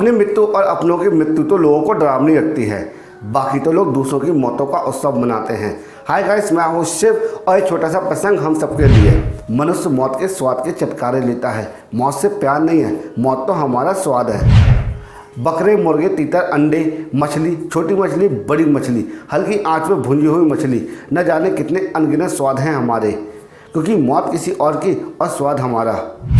अपनी मृत्यु और अपनों की मृत्यु तो लोगों को डरावनी लगती है, बाकी तो लोग दूसरों की मौतों का उत्सव मनाते हैं। हाय गाइस, मैं हूँ शिव और एक छोटा सा प्रसंग हम सबके लिए। मनुष्य मौत के स्वाद के चटकारे लेता है। मौत से प्यार नहीं है, मौत तो हमारा स्वाद है। बकरे, मुर्गे, तीतर, अंडे, मछली, छोटी मछली, बड़ी मछली, हल्की आंच में भुनी हुई मछली, न जाने कितने अनगिनत स्वाद हैं हमारे, क्योंकि मौत किसी और की और स्वाद हमारा।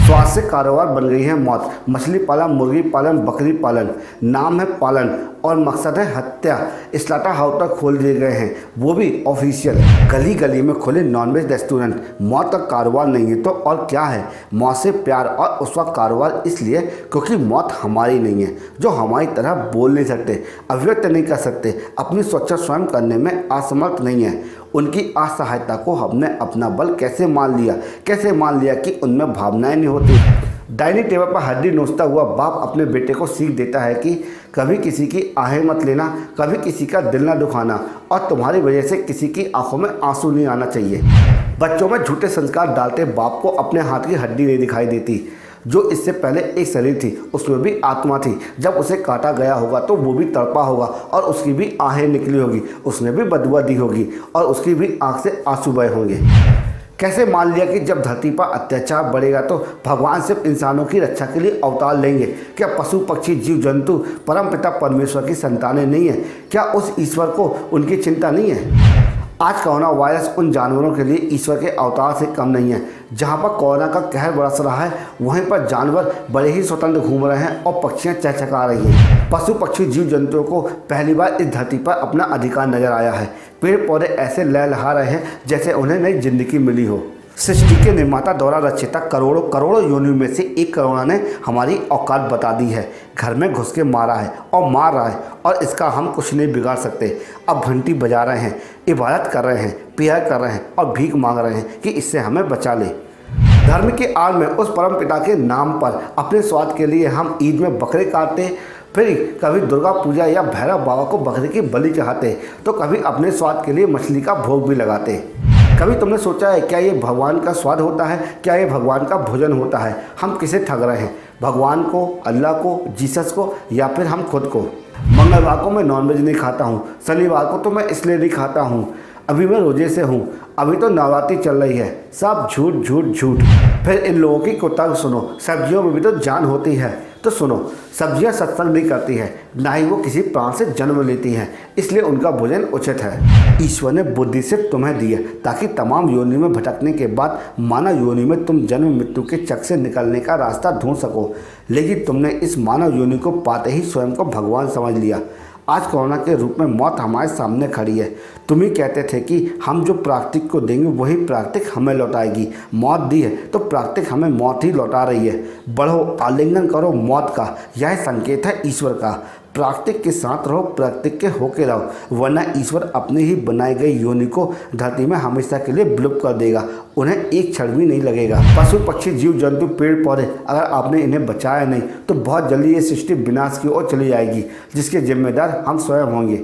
स्वाद से कारोबार बन गई है मौत। मछली पालन, मुर्गी पालन, बकरी पालन, नाम है पालन और मकसद है हत्या। स्लाटर हाउस तक खोल दिए गए हैं, वो भी ऑफिशियल। गली गली में खुले नॉनवेज रेस्टोरेंट। मौत का कारोबार नहीं है तो और क्या है। मौत से प्यार और उसका कारोबार इसलिए क्योंकि मौत हमारी नहीं है, जो हमारी तरह बोल नहीं सकते, अभिव्यक्त नहीं कर सकते, अपनी सुरक्षा स्वयं करने में असमर्थ नहीं है। उनकी असहायता को हमने अपना बल कैसे मान लिया कि उनमें भावनाएं नहीं होती। डाइनिंग टेबल पर हड्डी नोचता हुआ बाप अपने बेटे को सीख देता है कि कभी किसी की आहें मत लेना, कभी किसी का दिल ना दुखाना, और तुम्हारी वजह से किसी की आंखों में आंसू नहीं आना चाहिए। बच्चों में झूठे संस्कार डालते बाप को अपने हाथ की हड्डी नहीं दिखाई देती। जो इससे पहले एक शरीर थी, उसमें भी आत्मा थी। जब उसे काटा गया होगा तो वो भी तड़पा होगा और उसकी भी आहें निकली होगी, उसने भी बदुआ दी होगी और उसकी भी आंख से आंसू बहे होंगे। कैसे मान लिया कि जब धरती पर अत्याचार बढ़ेगा तो भगवान सिर्फ इंसानों की रक्षा के लिए अवतार लेंगे? क्या पशु पक्षी जीव जंतु परमपिता परमेश्वर की संतानें नहीं है? क्या उस ईश्वर को उनकी चिंता नहीं है? आज कोरोना वायरस उन जानवरों के लिए ईश्वर के अवतार से कम नहीं है। जहाँ पर कोरोना का कहर बरस रहा है, वहीं पर जानवर बड़े ही स्वतंत्र घूम रहे हैं और पक्षियाँ चहचहा रही हैं। पशु पक्षी जीव जंतुओं को पहली बार इस धरती पर अपना अधिकार नजर आया है। पेड़ पौधे ऐसे लहलहा रहे हैं जैसे उन्हें नई जिंदगी मिली हो। सृष्टि के निर्माता द्वारा रचिता करोड़ों योनियों में से एक कोरोना ने हमारी औकात बता दी है। घर में घुस के मारा है और मार रहा है और इसका हम कुछ नहीं बिगाड़ सकते। अब घंटी बजा रहे हैं, इबादत कर रहे हैं, प्रेयर कर रहे हैं और भीख मांग रहे हैं कि इससे हमें बचा ले। धर्म के आड़ में उस परम पिता के नाम पर अपने स्वाद के लिए हम ईद में बकरे काटते, फिर कभी दुर्गा पूजा या भैरव बाबा को बकरे की बलि चढ़ाते, तो कभी अपने स्वाद के लिए मछली का भोग भी लगाते। कभी तुमने सोचा है क्या ये भगवान का स्वाद होता है? क्या ये भगवान का भोजन होता है? हम किसे ठग रहे हैं? भगवान को, अल्लाह को, जीसस को, या फिर हम खुद को? मंगलवार को मैं नॉनवेज नहीं खाता हूँ, शनिवार को तो मैं इसलिए नहीं खाता हूँ, अभी मैं रोजे से हूँ, अभी तो नवरात्रि चल रही है। सब झूठ झूठ झूठ। फिर इन लोगों की कुत्ता सुनो, सब्जियों में भी तो जान होती है। तो सुनो, सब्जियां सत्संग नहीं करती है, ना ही वो किसी प्राण से जन्म लेती हैं, इसलिए उनका भोजन उचित है। ईश्वर ने बुद्धि से तुम्हें दी है ताकि तमाम योनि में भटकने के बाद मानव योनि में तुम जन्म मृत्यु के चक्र से निकलने का रास्ता ढूंढ सको, लेकिन तुमने इस मानव योनि को पाते ही स्वयं को भगवान समझ लिया। आज कोरोना के रूप में मौत हमारे सामने खड़ी है। तुम ही कहते थे कि हम जो प्राकृतिक को देंगे वही प्राकृतिक हमें लौटाएगी। मौत दी है तो प्राकृतिक हमें मौत ही लौटा रही है। बढ़ो, आलिंगन करो मौत का, यह संकेत है ईश्वर का। प्राकृतिक के साथ रहो, प्राकृतिक के होके रहो, वरना ईश्वर अपनी ही बनाई गई योनि को धरती में हमेशा के लिए विलुप्त कर देगा। उन्हें एक क्षण भी नहीं लगेगा। पशु पक्षी जीव जंतु पेड़ पौधे, अगर आपने इन्हें बचाया नहीं तो बहुत जल्दी ये सृष्टि विनाश की ओर चली जाएगी, जिसके जिम्मेदार हम स्वयं होंगे।